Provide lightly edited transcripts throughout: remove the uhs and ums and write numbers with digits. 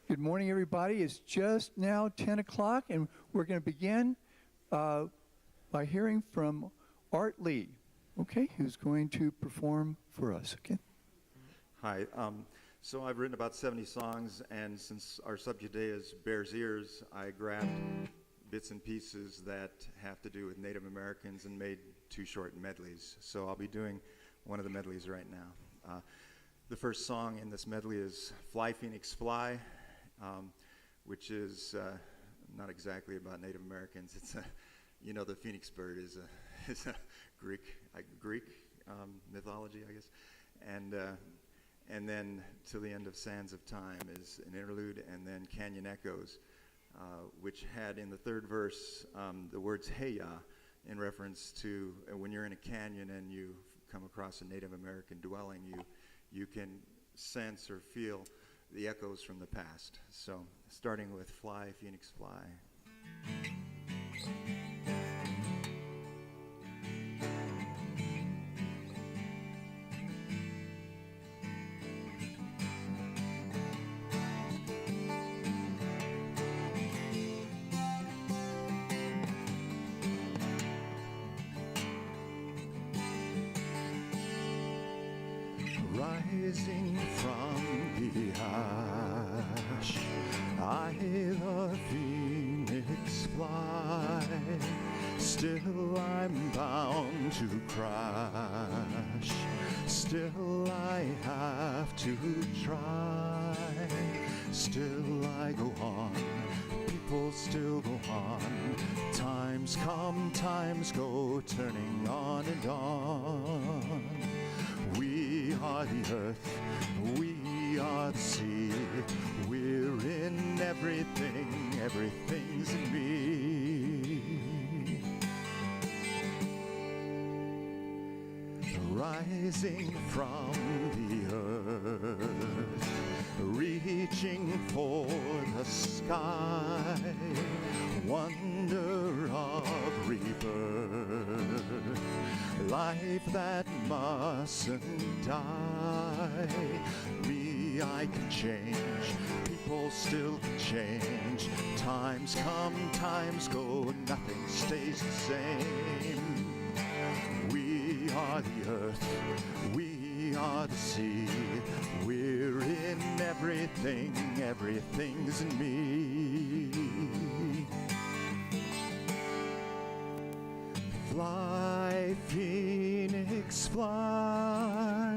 Good morning, everybody. It's just now 10 o'clock, and we're going to begin by hearing from Art Lee, okay, who's going to perform for us, okay? Hi. So I've written about 70 songs, and since our subject today is Bear's Ears, I grabbed bits and pieces that have to do with Native Americans and made 2 short medleys. So I'll be doing one of the medleys right now. The first song in this medley is Fly, Phoenix, Fly, which is not exactly about Native Americans. It's the phoenix bird is a Greek mythology, I guess, and then Till the End of Sands of Time is an interlude, and then Canyon Echoes, which had in the third verse the words "Heya" in reference to when you're in a canyon and you come across a Native American dwelling, you can sense or feel the echoes from the past. So starting with Fly, Phoenix, Fly. Rising from the ash, I the phoenix fly. Still I'm bound to crash. Still I have to try. Still I go on. People still go on. Times come, times go, turning on and on. We are the earth, we are the sea. We're in everything, everything's in me. Rising from the earth, reaching for the sky. Wonder of rebirth, life that mustn't die. Me, I can change, people still can change. Times come, times go, nothing stays the same. We are the earth, we are the sea. We're in everything, everything's in me. Fly, phoenix, fly.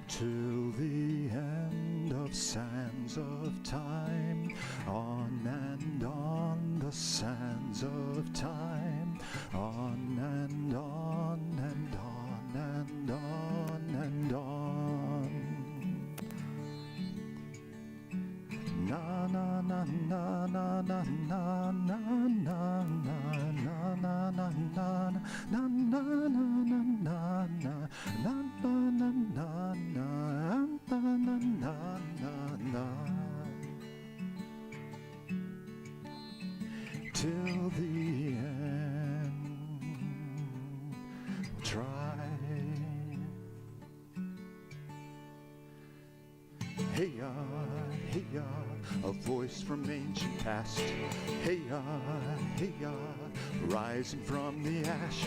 Till the end of sands of time, on and on the sands of time, on and on and on and on and on. Na na na na na na na na na na na na na na na na na. Till the end, we'll try. Hey-ya, hey-ya, a voice from ancient past. Hey-ya, hey-ya, rising from the ash.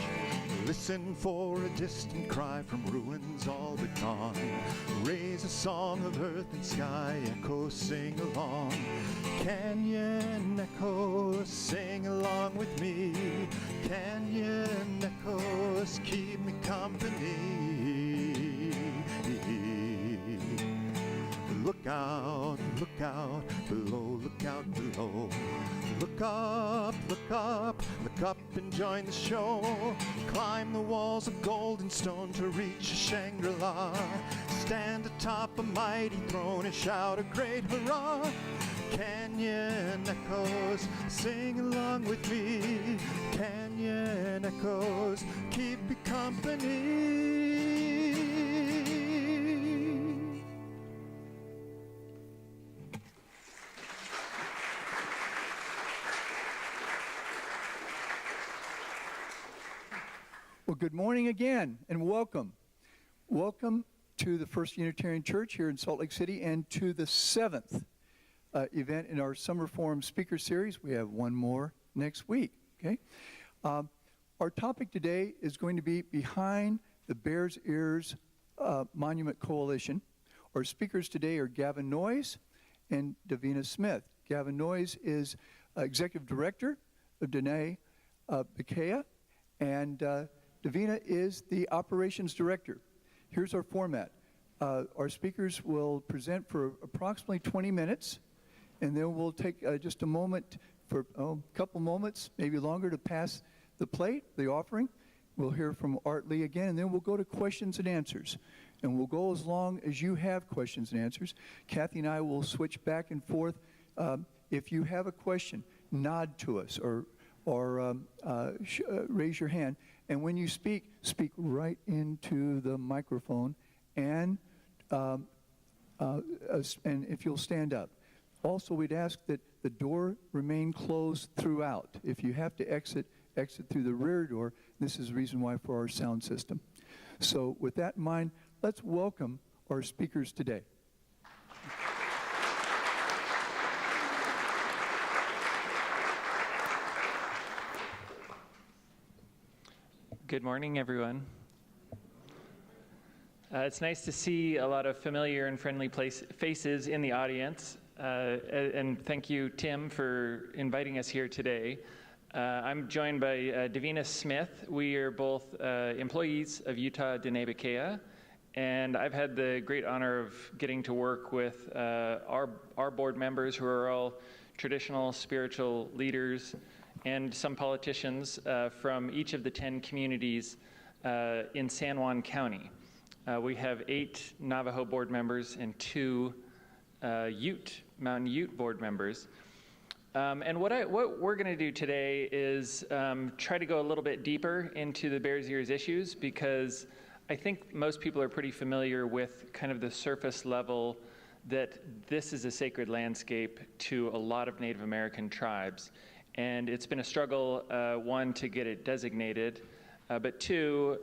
Listen for a distant cry from ruins all but gone. Raise a song of earth and sky, echoes sing along. Canyon echoes, sing along with me. Canyon echoes, keep me company. Look out below, look out below. Look up, look up, look up and join the show. Climb the walls of golden stone to reach Shangri-La. Stand atop a mighty throne and shout a great hurrah. Canyon echoes, sing along with me. Canyon echoes, keep me company. Well, good morning again, and welcome. Welcome to the First Unitarian Church here in Salt Lake City, and to the 7th event in our Summer Forum Speaker Series. We have one more next week, okay? Our topic today is going to be Behind the Bears Ears Monument Coalition. Our speakers today are Gavin Noyes and Davina Smith. Gavin Noyes is Executive Director of Diné Bikéyah, and Davina is the Operations Director. Here's our format. Our speakers will present for approximately 20 minutes, and then we'll take just a moment for a couple moments, maybe longer, to pass the plate, the offering. We'll hear from Art Lee again, and then we'll go to questions and answers. And we'll go as long as you have questions and answers. Kathy and I will switch back and forth. If you have a question, nod to us or raise your hand. And when you speak, speak right into the microphone, and if you'll stand up. Also, we'd ask that the door remain closed throughout. If you have to exit through the rear door. This is the reason why for our sound system. So with that in mind, let's welcome our speakers today. Good morning, everyone. It's nice to see a lot of familiar and friendly faces in the audience. And thank you, Tim, for inviting us here today. I'm joined by Davina Smith. We are both employees of Utah Diné Bikéyah, and I've had the great honor of getting to work with our board members, who are all traditional spiritual leaders, and some politicians from each of the 10 communities in San Juan County. We have 8 Navajo board members and 2 Mountain Ute board members. And what we're going to do today is try to go a little bit deeper into the Bears Ears issues, because I think most people are pretty familiar with kind of the surface level that this is a sacred landscape to a lot of Native American tribes. And it's been a struggle, one, to get it designated, but 2,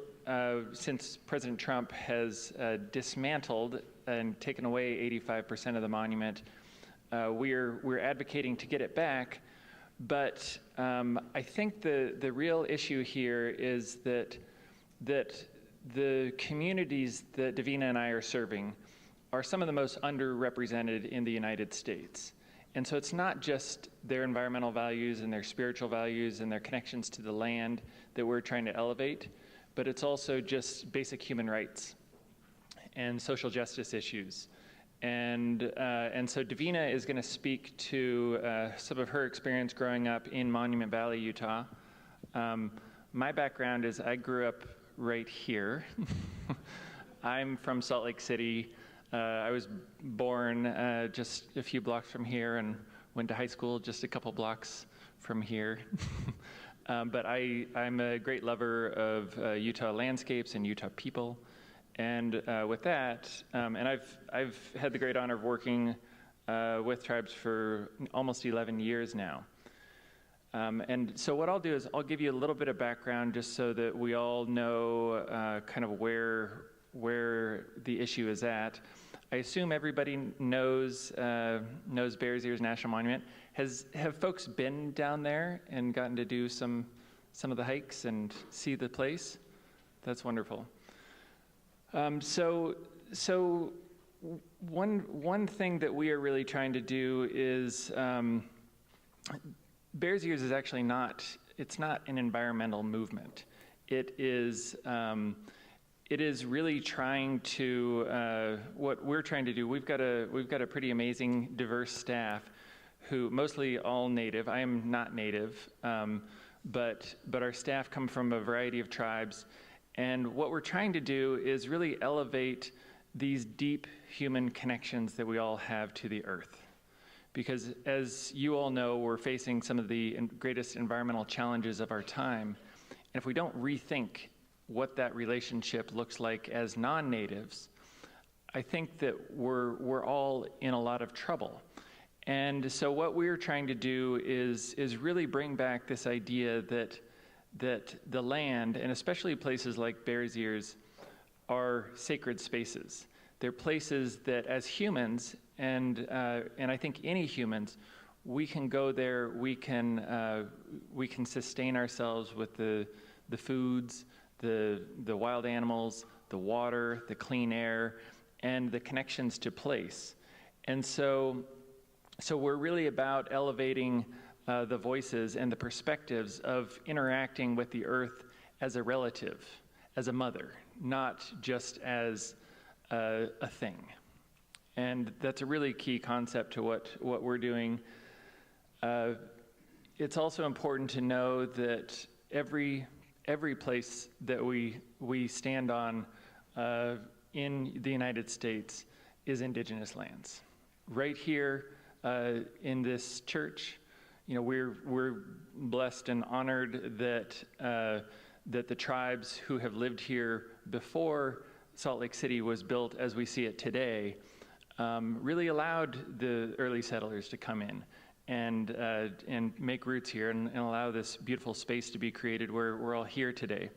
since President Trump has dismantled and taken away 85% of the monument, we're advocating to get it back. But I think the real issue here is that the communities that Davina and I are serving are some of the most underrepresented in the United States. And so it's not just their environmental values and their spiritual values and their connections to the land that we're trying to elevate, but it's also just basic human rights and social justice issues. And so Davina is going to speak to some of her experience growing up in Monument Valley, Utah. My background is I grew up right here. I'm from Salt Lake City. I was born just a few blocks from here and went to high school just a couple blocks from here. But I'm a great lover of Utah landscapes and Utah people. And with that, and I've had the great honor of working with tribes for almost 11 years now. And so what I'll do is I'll give you a little bit of background just so that we all know kind of where the issue is at. I assume everybody knows Bears Ears National Monument. Have folks been down there and gotten to do some of the hikes and see the place? That's wonderful. So one thing that we are really trying to do is Bears Ears is actually not an environmental movement. It is really trying to what we're trying to do. We've got a pretty amazing, diverse staff, who mostly all Native. I am not Native, but our staff come from a variety of tribes. And what we're trying to do is really elevate these deep human connections that we all have to the earth. Because as you all know, we're facing some of the greatest environmental challenges of our time. And if we don't rethink what that relationship looks like as non-natives, I think that we're all in a lot of trouble. And so what we're trying to do is really bring back this idea that the land, and especially places like Bears Ears, are sacred spaces. They're places that as humans, and I think any humans, we can go there, we can sustain ourselves with the foods, the wild animals, the water, the clean air, and the connections to place. And so we're really about elevating the voices and the perspectives of interacting with the earth as a relative, as a mother, not just as a thing. And that's a really key concept to what we're doing. It's also important to know that every place that we stand on in the United States is indigenous lands. Right here in this church, we're blessed and honored that the tribes who have lived here before Salt Lake City was built as we see it today really allowed the early settlers to come in and make roots here and allow this beautiful space to be created where we're all here today.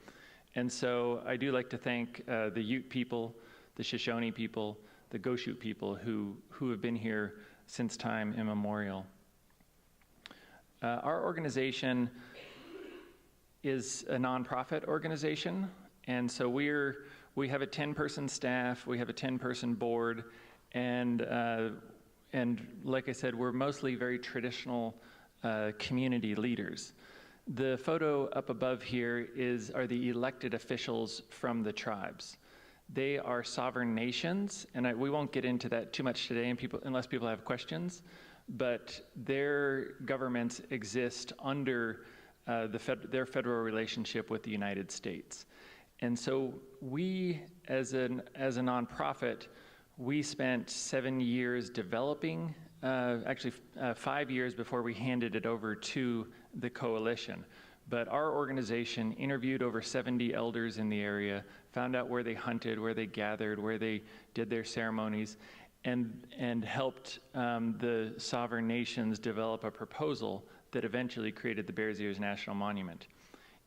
And so I do like to thank the Ute people, the Shoshone people, the Goshute people who have been here since time immemorial. Our organization is a nonprofit organization, and so we have a 10-person staff, we have a 10-person board, and like I said, we're mostly very traditional community leaders. The photo up above here are the elected officials from the tribes. They are sovereign nations, and we won't get into that too much today unless people have questions, but their governments exist under their federal relationship with the United States. And so we, as a nonprofit, we spent 7 years developing, 5 years before we handed it over to the coalition. But our organization interviewed over 70 elders in the area, found out where they hunted, where they gathered, where they did their ceremonies, and helped the sovereign nations develop a proposal that eventually created the Bears Ears National Monument.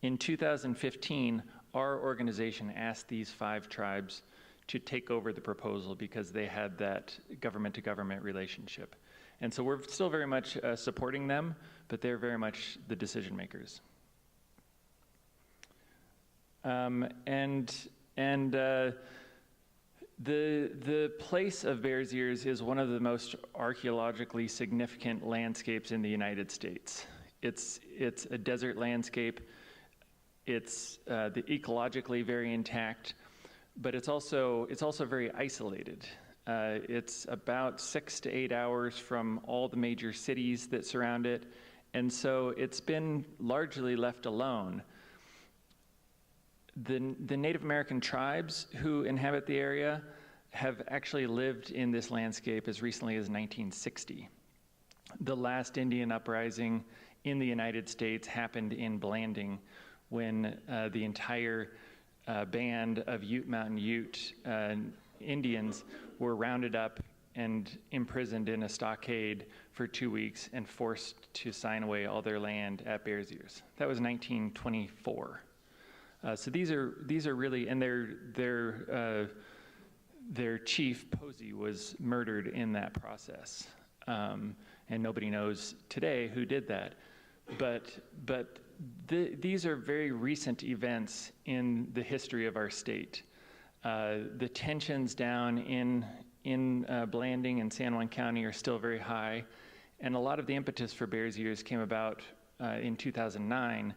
In 2015, our organization asked these 5 tribes to take over the proposal because they had that government-to-government relationship. And so we're still very much supporting them, but they're very much the decision makers. The place of Bears Ears is one of the most archaeologically significant landscapes in the United States. It's a desert landscape. It's ecologically very intact, but it's also very isolated. It's about 6 to 8 hours from all the major cities that surround it, and so it's been largely left alone. The Native American tribes who inhabit the area have actually lived in this landscape as recently as 1960. The last Indian uprising in the United States happened in Blanding when the entire band of Ute Mountain Ute Indians were rounded up and imprisoned in a stockade for 2 weeks and forced to sign away all their land at Bears Ears. That was 1924. So these are really, and their chief, Posey, was murdered in that process. And nobody knows today who did that. But these are very recent events in the history of our state. The tensions down in Blanding and San Juan County are still very high. And a lot of the impetus for Bears Ears came about in 2009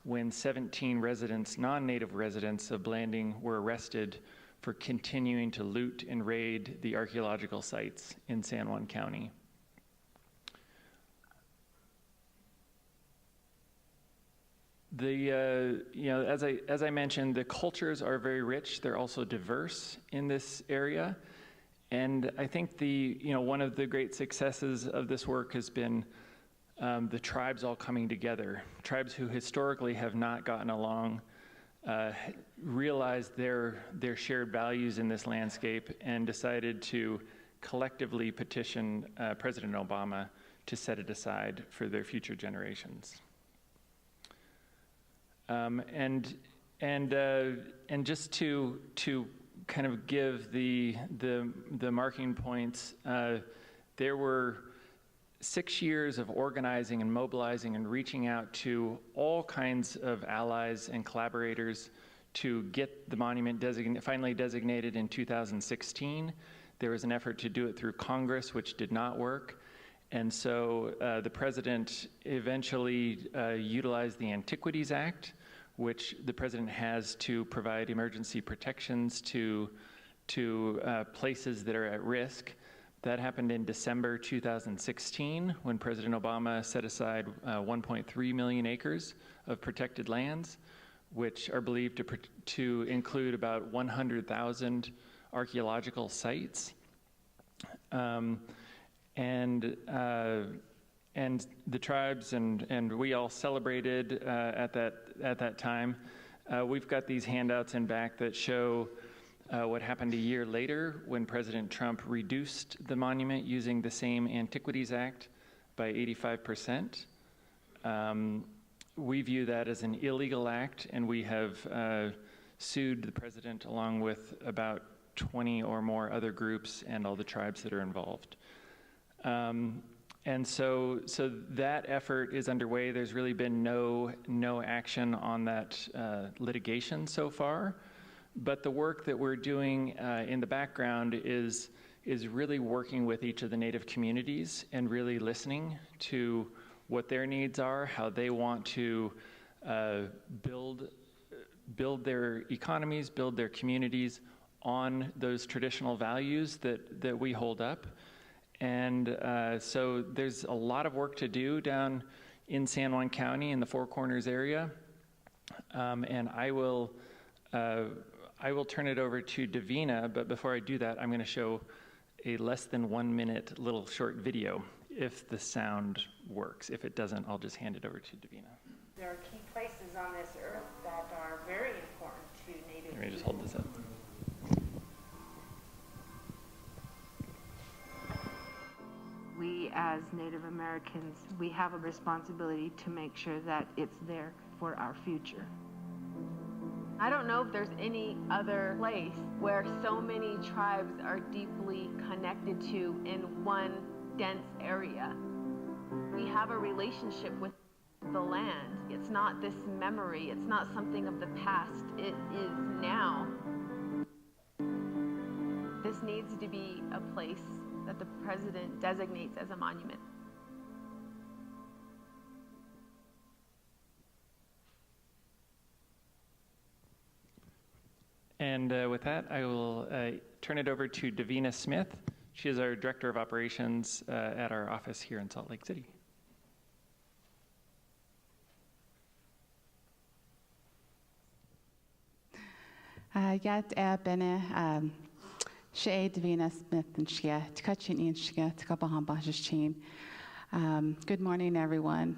when 17 residents, non-native residents of Blanding, were arrested for continuing to loot and raid the archaeological sites in San Juan County. As I mentioned, the cultures are very rich. They're also diverse in this area, and I think one of the great successes of this work has been the tribes all coming together. Tribes who historically have not gotten along realized their shared values in this landscape and decided to collectively petition President Obama to set it aside for their future generations. And just to kind of give the marking points, there were 6 years of organizing and mobilizing and reaching out to all kinds of allies and collaborators to get the monument finally designated in 2016. There was an effort to do it through Congress, which did not work. And so the president eventually utilized the Antiquities Act, which the president has to provide emergency protections to places that are at risk. That happened in December 2016, when President Obama set aside 1.3 million acres of protected lands, which are believed to include about 100,000 archaeological sites. And the tribes and we all celebrated at that time. We've got these handouts in back that show what happened a year later when President Trump reduced the monument using the same Antiquities Act by 85%. We view that as an illegal act, and we have sued the president along with about 20 or more other groups and all the tribes that are involved. And so that effort is underway. There's really been no action on that litigation so far. But the work that we're doing in the background is really working with each of the Native communities and really listening to what their needs are, how they want to build their economies, build their communities on those traditional values that we hold up. And so there's a lot of work to do down in San Juan County in the Four Corners area. And I will turn it over to Davina, but before I do that, I'm going to show a less than 1 minute little short video, if the sound works. If it doesn't, I'll just hand it over to Davina. There are key places on this earth that are very important to Native Let me just hold this up. We as Native Americans, we have a responsibility to make sure that it's there for our future. I don't know if there's any other place where so many tribes are deeply connected to in one dense area. We have a relationship with the land. It's not this memory, it's not something of the past, it is now. This needs to be a place that the president designates as a monument. And with that, I will turn it over to Davina Smith. She is our Director of Operations at our office here in Salt Lake City. Yat bene she Davina Smith and shia tkachin in shia tkabahan bajishin. Good morning, everyone.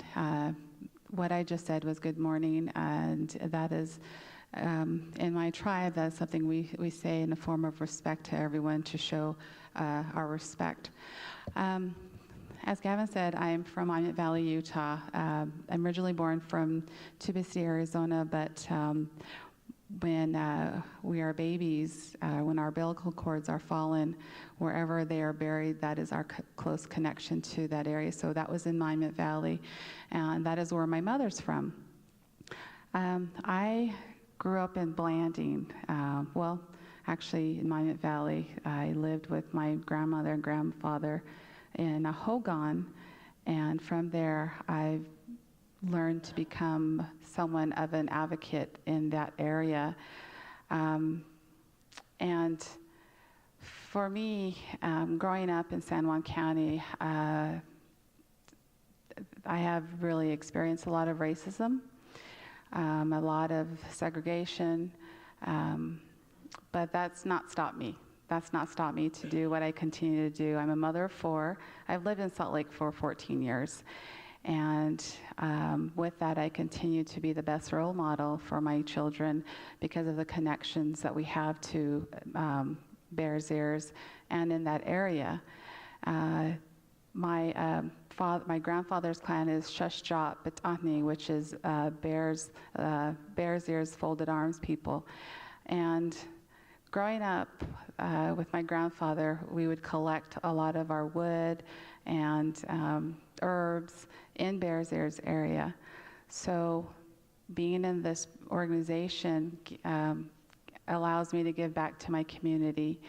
What I just said was good morning, and that is in my tribe, that's something we say in a form of respect to everyone to show our respect. As Gavin said, I'm from Monument Valley, Utah. I'm originally born from Tuba City, Arizona, but when we are babies, when our umbilical cords are fallen, wherever they are buried, that is our close connection to that area. So that was in Monument Valley, and that is where my mother's from. I grew up in Blanding. Well, actually in Monument Valley. I lived with my grandmother and grandfather in Hogan, and from there I've learned to become someone of an advocate in that area. And for me, growing up in San Juan County, I have really experienced a lot of racism, a lot of segregation, but that's not stopped me. That's not stopped me to do what I continue to do. I'm a mother of 4. I've lived in Salt Lake for 14 years. And with that, I continue to be the best role model for my children because of the connections that we have to Bears Ears and in that area. My my grandfather's clan is Utah Diné, which is bear's ears, folded arms people. And growing up with my grandfather, we would collect a lot of our wood and herbs in Bears Ears area. So being in this organization allows me to give back to my community.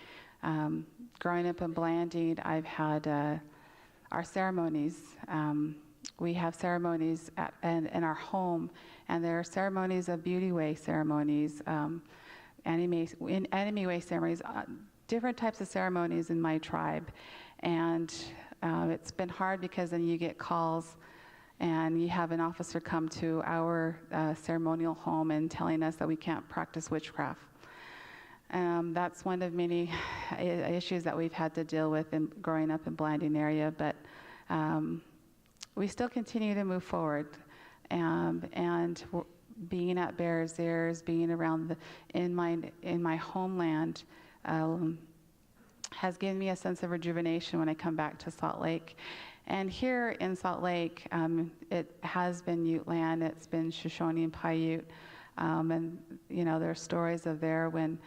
Growing up in Blanding, I've had our ceremonies. We have ceremonies in our home, and there are ceremonies of beauty way ceremonies, enemy way ceremonies, different types of ceremonies in my tribe. And it's been hard because then you get calls and you have an officer come to our ceremonial home and telling us that we can't practice witchcraft. That's one of many issues that we've had to deal with in growing up in Blanding area, but we still continue to move forward. And being at Bears Ears, being around in my homeland, has given me a sense of rejuvenation when I come back to Salt Lake. And here in Salt Lake, it has been Ute land, it's been Shoshone and Paiute, and there are stories of there when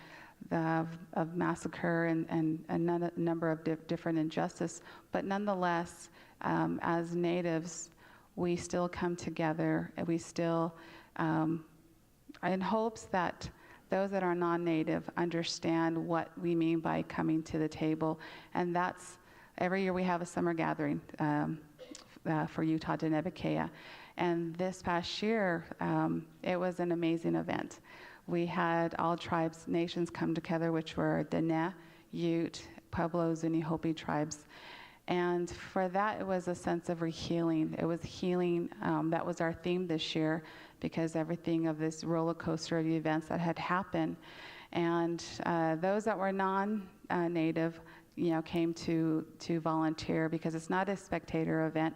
of massacre and a number of different injustice, but nonetheless, as natives, we still come together, and we still, in hopes that those that are non-native understand what we mean by coming to the table. And that's, every year we have a summer gathering for Utah Diné Bikéyah. And this past year, it was an amazing event. We had all tribes, nations come together, which were Diné, Ute, Pueblo, Zuni, Hopi tribes. And for that, it was a sense of healing. It was healing. That was our theme this year, because everything of this roller coaster of the events that had happened. And those that were non-native, came to volunteer, because it's not a spectator event.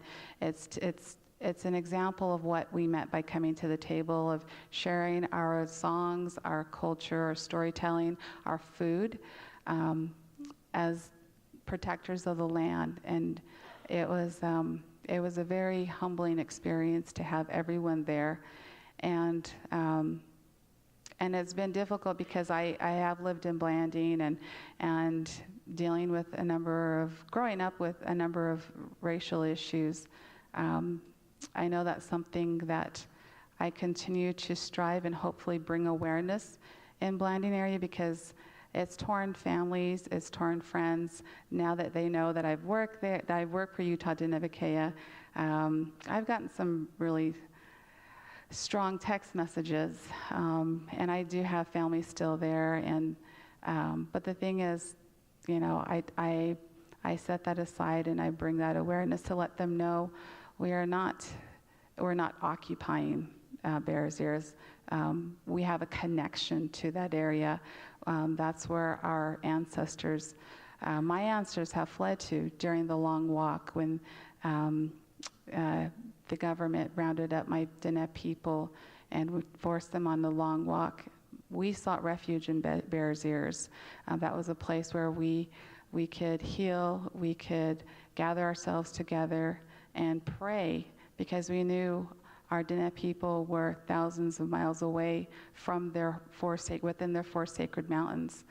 It's an example of what we meant by coming to the table, of sharing our songs, our culture, our storytelling, our food, as protectors of the land. And it was a very humbling experience to have everyone there. And it's been difficult because I have lived in Blanding and dealing with growing up with a number of racial issues. I know that's something that I continue to strive and hopefully bring awareness in Blanding area, because it's torn families, it's torn friends. Now that they know that I've worked there, that I've worked for Utah Diné Bikéyah, I've gotten some really strong text messages, and I do have family still there. And but the thing is, I set that aside and I bring that awareness to let them know we're not occupying Bears Ears. We have a connection to that area. That's where our ancestors, my ancestors, have fled to during the long walk when the government rounded up my Diné people and would force them on the long walk. We sought refuge in Bears Ears. That was a place where we could heal, we could gather ourselves together and pray, because we knew our Diné people were thousands of miles away from within their four sacred mountains.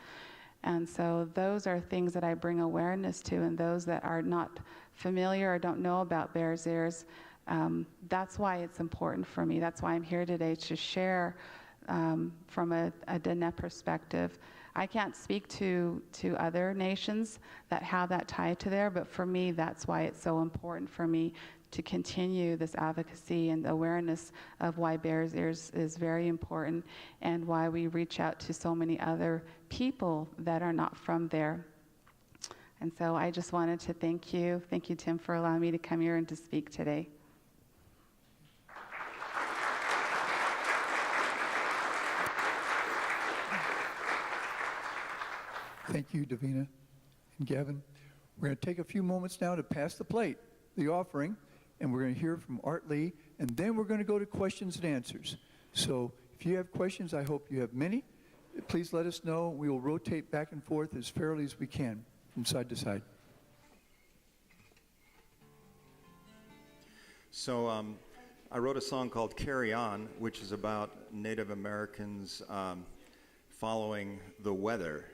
And so those are things that I bring awareness to, and those that are not familiar or don't know about Bears Ears, that's why it's important for me. That's why I'm here today, to share from a Diné perspective. I can't speak to other nations that have that tie to there, but for me, that's why it's so important for me to continue this advocacy and awareness of why Bears Ears is very important, and why we reach out to so many other people that are not from there. And so I just wanted to thank you. Thank you, Tim, for allowing me to come here and to speak today. Thank you, Davina and Gavin. We're going to take a few moments now to pass the plate, the offering, and we're going to hear from Art Lee, and then we're going to go to questions and answers. So if you have questions, I hope you have many. Please let us know. We will rotate back and forth as fairly as we can from side to side. So I wrote a song called Carry On, which is about Native Americans following the weather.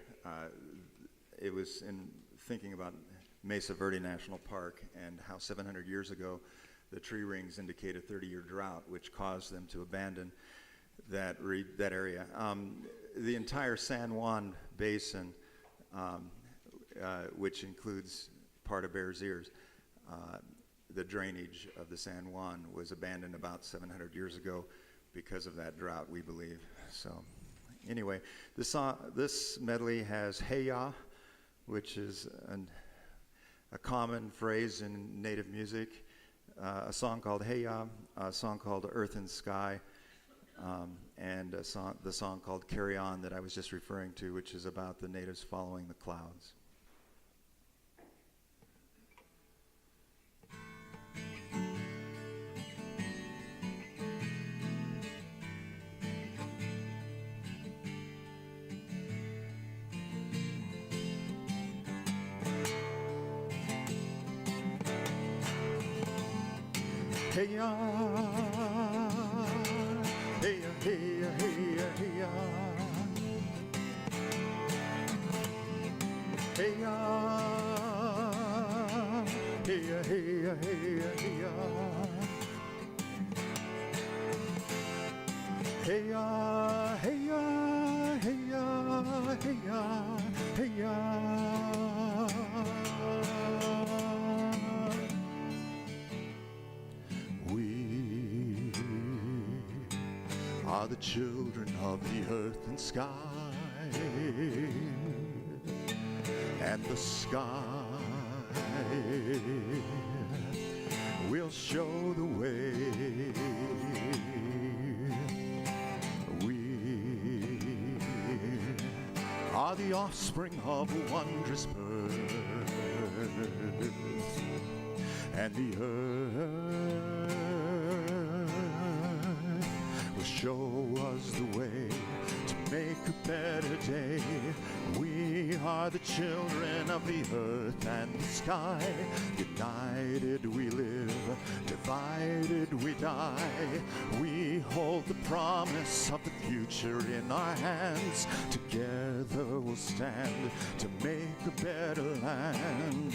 It was in thinking about Mesa Verde National Park and how 700 years ago the tree rings indicate a 30-year drought, which caused them to abandon that area. The entire San Juan Basin, which includes part of Bears Ears, the drainage of the San Juan was abandoned about 700 years ago because of that drought, we believe. So anyway, this medley has Hey Ya, which is a common phrase in Native music, a song called Hey Ya, a song called Earth and Sky, and the song called Carry On that I was just referring to, which is about the natives following the clouds. Hey ya, hey ya, hey ya, hey ya, hey ya. Hey ya, hey ya, hey ya, hey ya, hey ya. Hey ya, hey ya, hey ya, hey ya, hey ya. Are the children of the earth and sky, and the sky will show the way. We are the offspring of a wondrous birth, and the earth show us the way to make a better day. We are the children of the earth and the sky. United we live, divided we die. We hold the promise of the future in our hands. Together we'll stand to make a better land.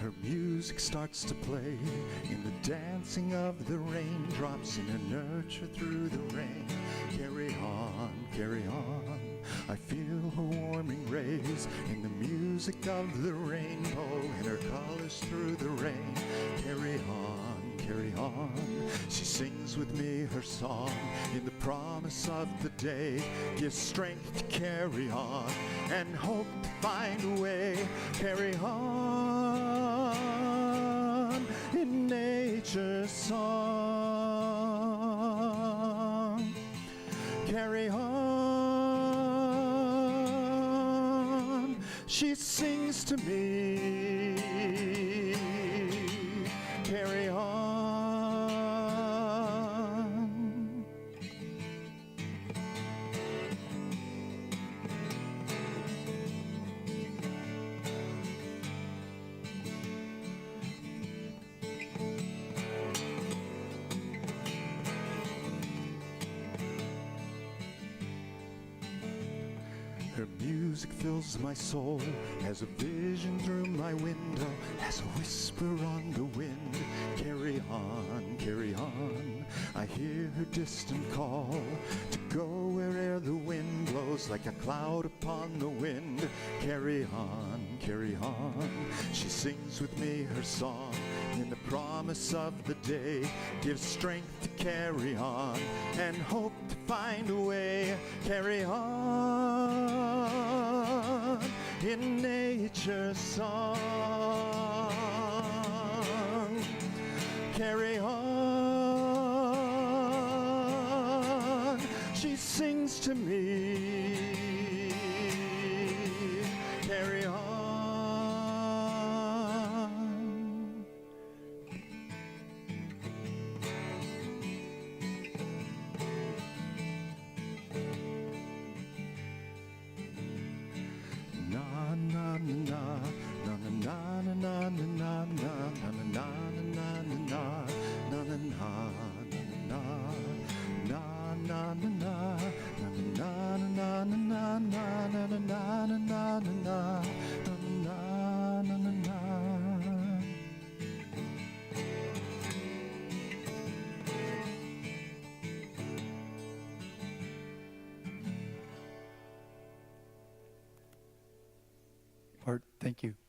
Her music starts to play in the dancing of the raindrops, in her nurture through the rain. Carry on, carry on. I feel her warming rays in the music of the rainbow, in her colors through the rain. Carry on, carry on. She sings with me her song in the promise of the day. Gives strength to carry on and hope to find a way. Carry on in nature's song. Carry on, she sings to me. Carry on. Her music fills my soul as a vision through my window, as a whisper on the wind. Carry on, carry on. I hear her distant call to go where'er the wind blows, like a cloud upon the wind. Carry on, carry on. She sings with me her song in the promise of the day. Gives strength to carry on and hope to find a way. Carry on in nature's song. Carry on. She sings means to me. Carry on. Na na na na na na na na na na na na na na na na Art, thank you.